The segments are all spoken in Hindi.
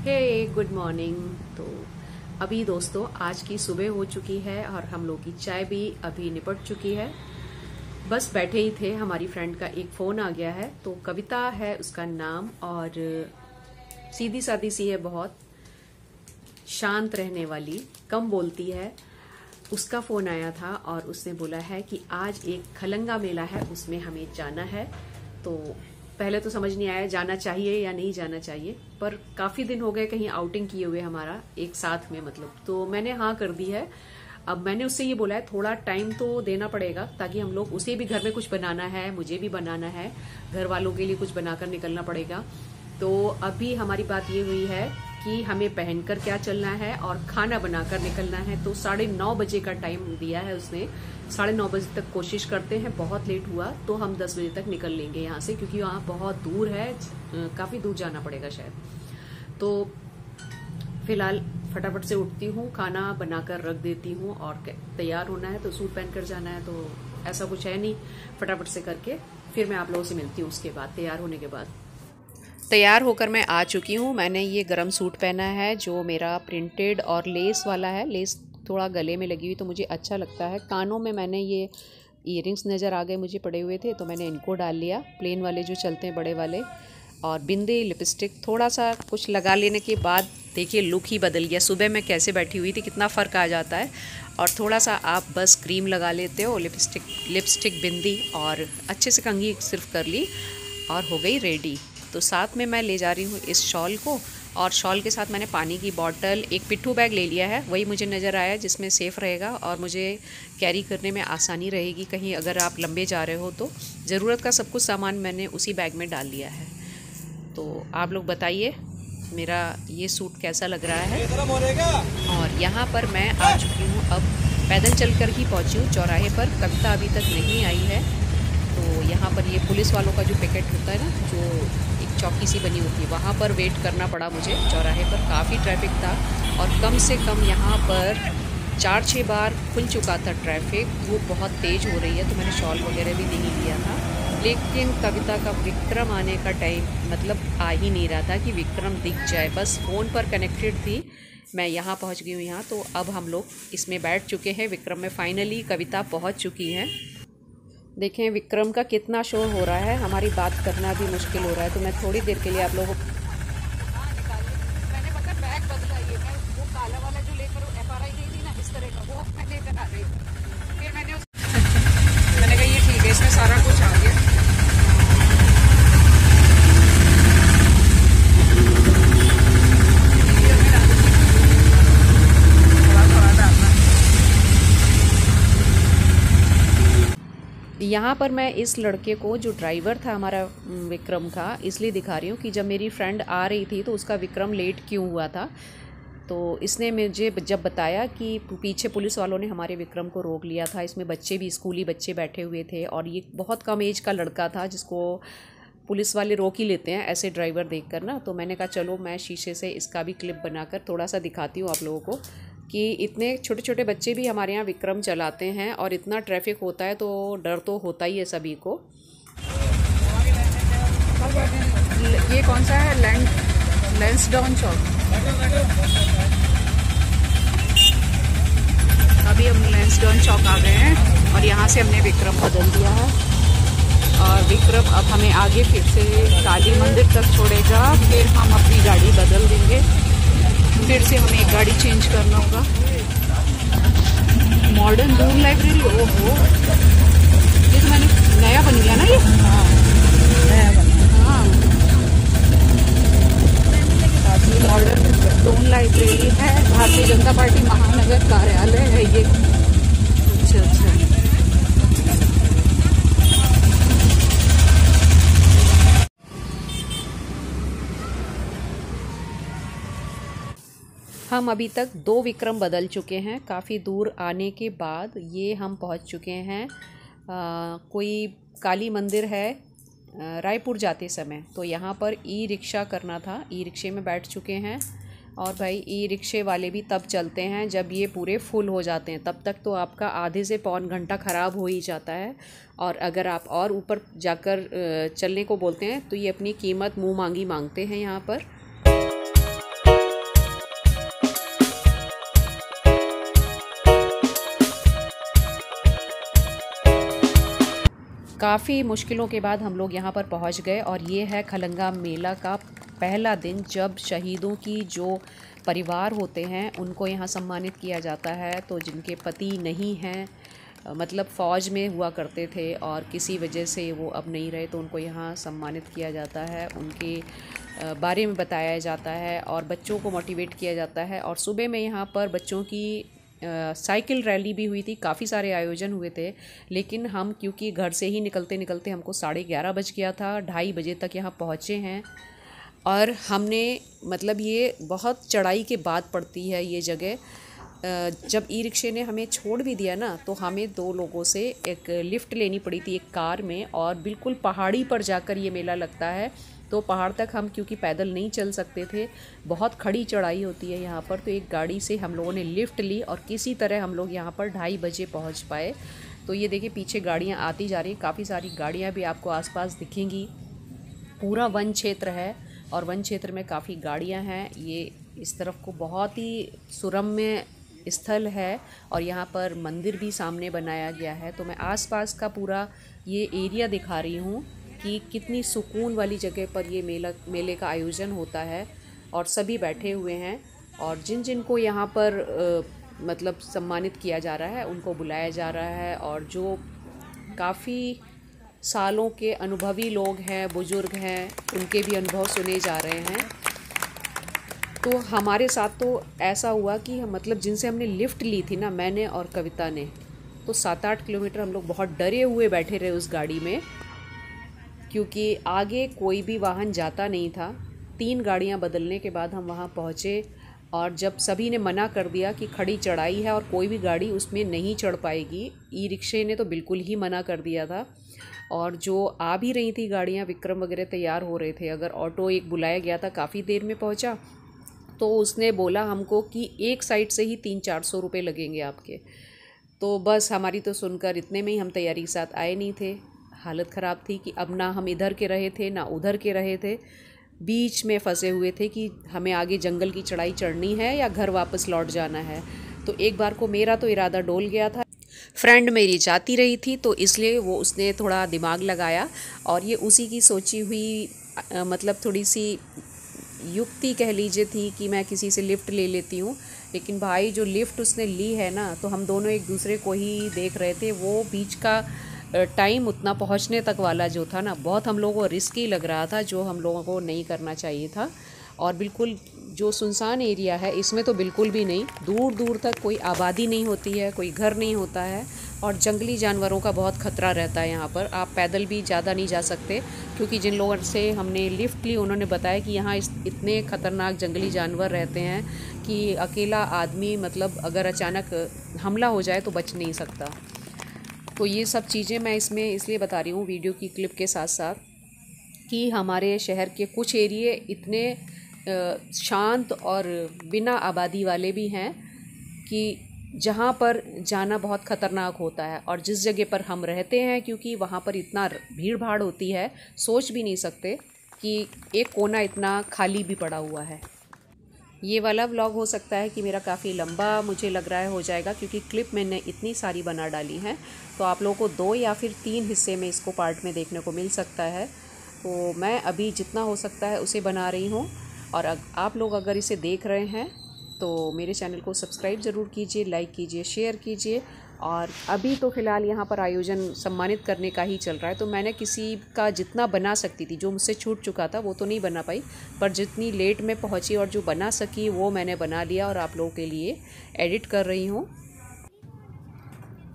हे गुड मॉर्निंग। तो अभी दोस्तों आज की सुबह हो चुकी है और हम लोग की चाय भी अभी निपट चुकी है। बस बैठे ही थे, हमारी फ्रेंड का एक फोन आ गया है। तो कविता है उसका नाम और सीधी सादी सी है, बहुत शांत रहने वाली, कम बोलती है। उसका फोन आया था और उसने बोला है कि आज एक खलंगा मेला है, उसमें हमें जाना है। तो पहले तो समझ नहीं आया जाना चाहिए या नहीं जाना चाहिए, पर काफी दिन हो गए कहीं आउटिंग किए हुए हमारा एक साथ में, मतलब तो मैंने हाँ कर दी है। अब मैंने उससे ये बोला है थोड़ा टाइम तो देना पड़ेगा, ताकि हम लोग, उसे भी घर में कुछ बनाना है, मुझे भी बनाना है, घर वालों के लिए कुछ बनाकर निकलना पड़ेगा। तो अभी हमारी बात ये हुई है कि हमें पहनकर क्या चलना है और खाना बनाकर निकलना है। तो 9:30 बजे का टाइम दिया है उसने। 9:30 बजे तक कोशिश करते हैं, बहुत लेट हुआ तो हम 10 बजे तक निकल लेंगे यहाँ से, क्योंकि वहाँ बहुत दूर है, काफी दूर जाना पड़ेगा शायद। तो फिलहाल फटाफट से उठती हूँ, खाना बनाकर रख देती हूँ और तैयार होना है तो सूट पहनकर जाना है। तो ऐसा कुछ है नहीं, फटाफट से करके फिर मैं आप लोगों से मिलती हूँ उसके बाद, तैयार होने के बाद। तैयार होकर मैं आ चुकी हूँ। मैंने ये गरम सूट पहना है जो मेरा प्रिंटेड और लेस वाला है। लेस थोड़ा गले में लगी हुई तो मुझे अच्छा लगता है। कानों में मैंने ये इयररिंग्स नज़र आ गए मुझे पड़े हुए थे, तो मैंने इनको डाल लिया, प्लेन वाले जो चलते हैं बड़े वाले। और बिंदी, लिपस्टिक, थोड़ा सा कुछ लगा लेने के बाद देखिए लुक ही बदल गया। सुबह मैं कैसे बैठी हुई थी, कितना फ़र्क आ जाता है। और थोड़ा सा आप बस क्रीम लगा लेते हो, लिपस्टिक बिंदी, और अच्छे से कंघी सिर्फ कर ली और हो गई रेडी। तो साथ में मैं ले जा रही हूँ इस शॉल को, और शॉल के साथ मैंने पानी की बॉटल, एक पिट्ठू बैग ले लिया है, वही मुझे नज़र आया जिसमें सेफ़ रहेगा और मुझे कैरी करने में आसानी रहेगी कहीं अगर आप लंबे जा रहे हो तो। ज़रूरत का सब कुछ सामान मैंने उसी बैग में डाल लिया है। तो आप लोग बताइए मेरा ये सूट कैसा लग रहा है। और यहाँ पर मैं आ चुकी हूँ, अब पैदल चल कर ही पहुँची हूँ चौराहे पर। कविता अभी तक नहीं आई है। तो यहाँ पर ये पुलिस वालों का जो पिकेट होता है ना, जो एक चौकी सी बनी होती है, वहाँ पर वेट करना पड़ा मुझे चौराहे पर। काफ़ी ट्रैफिक था और कम से कम यहाँ पर 4-6 बार खुल चुका था ट्रैफिक। वो बहुत तेज़ हो रही है तो मैंने शॉल वगैरह भी नहीं लिया था। लेकिन कविता का विक्रम आने का टाइम मतलब आ ही नहीं रहा था कि विक्रम दिख जाए, बस फ़ोन पर कनेक्टेड थी। मैं यहाँ पहुँच गई हूँ यहाँ। तो अब हम लोग इसमें बैठ चुके हैं, विक्रम में फाइनली कविता पहुँच चुकी हैं। देखें विक्रम का कितना शोर हो रहा है, हमारी बात करना भी मुश्किल हो रहा है। तो मैं थोड़ी देर के लिए आप लोगों को मैंने पता बैग बदला, ये मैं वो काला वाला जो लेकर FRI गई थी ना, इस तरह का वो मैं लेकर आ रही। फिर मैंने कहा ये ठीक है, इसमें सारा कुछ आ गया। यहाँ पर मैं इस लड़के को, जो ड्राइवर था हमारा विक्रम का, इसलिए दिखा रही हूँ कि जब मेरी फ्रेंड आ रही थी तो उसका विक्रम लेट क्यों हुआ था। तो इसने मुझे जब बताया कि पीछे पुलिस वालों ने हमारे विक्रम को रोक लिया था, इसमें बच्चे भी, स्कूली बच्चे बैठे हुए थे और ये बहुत कम एज का लड़का था जिसको पुलिस वाले रोक ही लेते हैं ऐसे ड्राइवर देखकर ना। तो मैंने कहा चलो मैं शीशे से इसका भी क्लिप बनाकर थोड़ा सा दिखाती हूँ आप लोगों को कि इतने छोटे छोटे बच्चे भी हमारे यहाँ विक्रम चलाते हैं और इतना ट्रैफिक होता है तो डर तो होता ही है सभी को। ये कौन सा है? लैंसडाउन चौक। अभी हम लैंसडाउन चौक आ गए हैं और यहाँ से हमने विक्रम बदल दिया है। और विक्रम अब हमें आगे फिर से काली मंदिर तक छोड़ेगा, फिर हम अपनी गाड़ी बदल देंगे, फिर से हमें एक गाड़ी चेंज करना होगा। मॉडर्न दूर लाइब्रेरी, ओहो ये तो मैंने नया बन गया ना ये। हाँ मॉडर्न दूर लाइब्रेरी है, भारतीय जनता पार्टी महानगर कार्यालय है ये। अच्छा हम अभी तक 2 विक्रम बदल चुके हैं। काफ़ी दूर आने के बाद ये हम पहुंच चुके हैं कोई काली मंदिर है रायपुर जाते समय। तो यहाँ पर ई रिक्शा करना था, ई रिक्शे में बैठ चुके हैं। और भाई ई रिक्शे वाले भी तब चलते हैं जब ये पूरे फुल हो जाते हैं, तब तक तो आपका आधे से पौन घंटा ख़राब हो ही जाता है। और अगर आप और ऊपर जाकर चलने को बोलते हैं तो ये अपनी कीमत मुँह मांगी मांगते हैं यहाँ पर। काफ़ी मुश्किलों के बाद हम लोग यहाँ पर पहुँच गए और ये है खलंगा मेला का पहला दिन, जब शहीदों की जो परिवार होते हैं उनको यहाँ सम्मानित किया जाता है। तो जिनके पति नहीं हैं, मतलब फ़ौज में हुआ करते थे और किसी वजह से वो अब नहीं रहे, तो उनको यहाँ सम्मानित किया जाता है, उनके बारे में बताया जाता है और बच्चों को मोटिवेट किया जाता है। और सुबह में यहाँ पर बच्चों की साइकिल रैली भी हुई थी, काफ़ी सारे आयोजन हुए थे, लेकिन हम क्योंकि घर से ही निकलते निकलते हमको 11:30 बज गया था, 2:30 बजे तक यहाँ पहुँचे हैं। और हमने मतलब ये बहुत चढ़ाई के बाद पड़ती है ये जगह। जब ई रिक्शे ने हमें छोड़ भी दिया ना, तो हमें 2 लोगों से एक लिफ़्ट लेनी पड़ी थी एक कार में, और बिल्कुल पहाड़ी पर जाकर ये मेला लगता है। तो पहाड़ तक हम क्योंकि पैदल नहीं चल सकते थे, बहुत खड़ी चढ़ाई होती है यहाँ पर, तो एक गाड़ी से हम लोगों ने लिफ़्ट ली और किसी तरह हम लोग यहाँ पर 2:30 बजे पहुँच पाए। तो ये देखिए पीछे गाड़ियाँ आती जा रही, काफ़ी सारी गाड़ियाँ भी आपको आसपास दिखेंगी। पूरा वन क्षेत्र है और वन क्षेत्र में काफ़ी गाड़ियाँ हैं। ये इस तरफ को बहुत ही सुरम्य स्थल है और यहाँ पर मंदिर भी सामने बनाया गया है। तो मैं आसपास का पूरा ये एरिया दिखा रही हूँ कि कितनी सुकून वाली जगह पर ये मेले का आयोजन होता है और सभी बैठे हुए हैं। और जिन जिन को यहाँ पर मतलब सम्मानित किया जा रहा है उनको बुलाया जा रहा है, और जो काफ़ी सालों के अनुभवी लोग हैं, बुज़ुर्ग हैं, उनके भी अनुभव सुने जा रहे हैं। तो हमारे साथ तो ऐसा हुआ कि मतलब जिनसे हमने लिफ़्ट ली थी ना, मैंने और कविता ने, तो 7-8 किलोमीटर हम लोग बहुत डरे हुए बैठे रहे उस गाड़ी में, क्योंकि आगे कोई भी वाहन जाता नहीं था। 3 गाड़ियां बदलने के बाद हम वहां पहुंचे, और जब सभी ने मना कर दिया कि खड़ी चढ़ाई है और कोई भी गाड़ी उसमें नहीं चढ़ पाएगी, ई रिक्शे ने तो बिल्कुल ही मना कर दिया था। और जो आ भी रही थी गाड़ियां, विक्रम वगैरह तैयार हो रहे थे, अगर ऑटो एक बुलाया गया था काफ़ी देर में पहुंचा, तो उसने बोला हमको कि एक साइड से ही 300-400 रुपये लगेंगे आपके। तो बस हमारी तो सुनकर इतने में ही हम तैयारी के साथ आए नहीं थे। हालत ख़राब थी कि अब ना हम इधर के रहे थे ना उधर के रहे थे, बीच में फंसे हुए थे कि हमें आगे जंगल की चढ़ाई चढ़नी है या घर वापस लौट जाना है। तो एक बार को मेरा तो इरादा डोल गया था, फ्रेंड मेरी जाती रही थी, तो इसलिए उसने थोड़ा दिमाग लगाया और ये उसी की सोची हुई मतलब थोड़ी सी युक्ति कह लीजिए थी कि मैं किसी से लिफ़्ट ले लेती हूँ। लेकिन भाई जो लिफ़्ट उसने ली है ना, तो हम दोनों एक दूसरे को ही देख रहे थे। वो बीच का टाइम उतना पहुँचने तक वाला जो था ना, बहुत हम लोगों को रिस्की लग रहा था, जो हम लोगों को नहीं करना चाहिए था। और बिल्कुल जो सुनसान एरिया है इसमें तो बिल्कुल भी नहीं, दूर दूर तक कोई आबादी नहीं होती है, कोई घर नहीं होता है, और जंगली जानवरों का बहुत ख़तरा रहता है यहाँ पर। आप पैदल भी ज़्यादा नहीं जा सकते, क्योंकि जिन लोगों से हमने लिफ़्ट ली उन्होंने बताया कि यहाँ इतने ख़तरनाक जंगली जानवर रहते हैं कि अकेला आदमी मतलब अगर अचानक हमला हो जाए तो बच नहीं सकता। तो ये सब चीज़ें मैं इसमें इसलिए बता रही हूँ वीडियो की क्लिप के साथ साथ, कि हमारे शहर के कुछ एरिए इतने शांत और बिना आबादी वाले भी हैं कि जहाँ पर जाना बहुत ख़तरनाक होता है। और जिस जगह पर हम रहते हैं, क्योंकि वहाँ पर इतना भीड़ भाड़ होती है, सोच भी नहीं सकते कि एक कोना इतना खाली भी पड़ा हुआ है। ये वाला व्लॉग हो सकता है कि मेरा काफ़ी लंबा मुझे लग रहा है हो जाएगा, क्योंकि क्लिप मैंने इतनी सारी बना डाली हैं, तो आप लोगों को 2 या फिर 3 हिस्से में इसको पार्ट में देखने को मिल सकता है। तो मैं अभी जितना हो सकता है उसे बना रही हूँ, और आप लोग अगर इसे देख रहे हैं तो मेरे चैनल को सब्सक्राइब ज़रूर कीजिए, लाइक कीजिए, शेयर कीजिए। और अभी तो फ़िलहाल यहाँ पर आयोजन सम्मानित करने का ही चल रहा है, तो मैंने किसी का जितना बना सकती थी, जो मुझसे छूट चुका था वो तो नहीं बना पाई, पर जितनी लेट में पहुँची और जो बना सकी वो मैंने बना लिया और आप लोगों के लिए एडिट कर रही हूँ।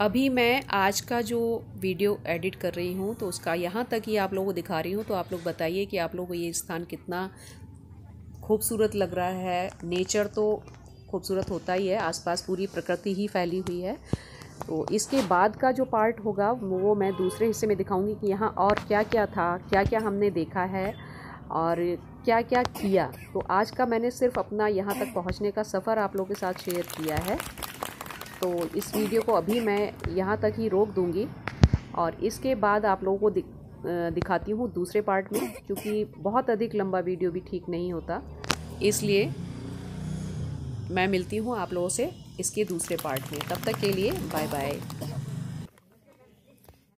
अभी मैं आज का जो वीडियो एडिट कर रही हूँ तो उसका यहाँ तक ही आप लोगों को दिखा रही हूँ। तो आप लोग बताइए कि आप लोगों को ये स्थान कितना खूबसूरत लग रहा है। नेचर तो खूबसूरत होता ही है, आसपास पूरी प्रकृति ही फैली हुई है। तो इसके बाद का जो पार्ट होगा वो मैं दूसरे हिस्से में दिखाऊंगी कि यहाँ और क्या क्या था, क्या क्या हमने देखा है और क्या क्या किया। तो आज का मैंने सिर्फ अपना यहाँ तक पहुँचने का सफ़र आप लोगों के साथ शेयर किया है। तो इस वीडियो को अभी मैं यहाँ तक ही रोक दूँगी और इसके बाद आप लोगों को दिखाती हूँ दूसरे पार्ट में, क्योंकि बहुत अधिक लंबा वीडियो भी ठीक नहीं होता। इसलिए मैं मिलती हूँ आप लोगों से इसके दूसरे पार्ट में। तब तक के लिए बाय बाय।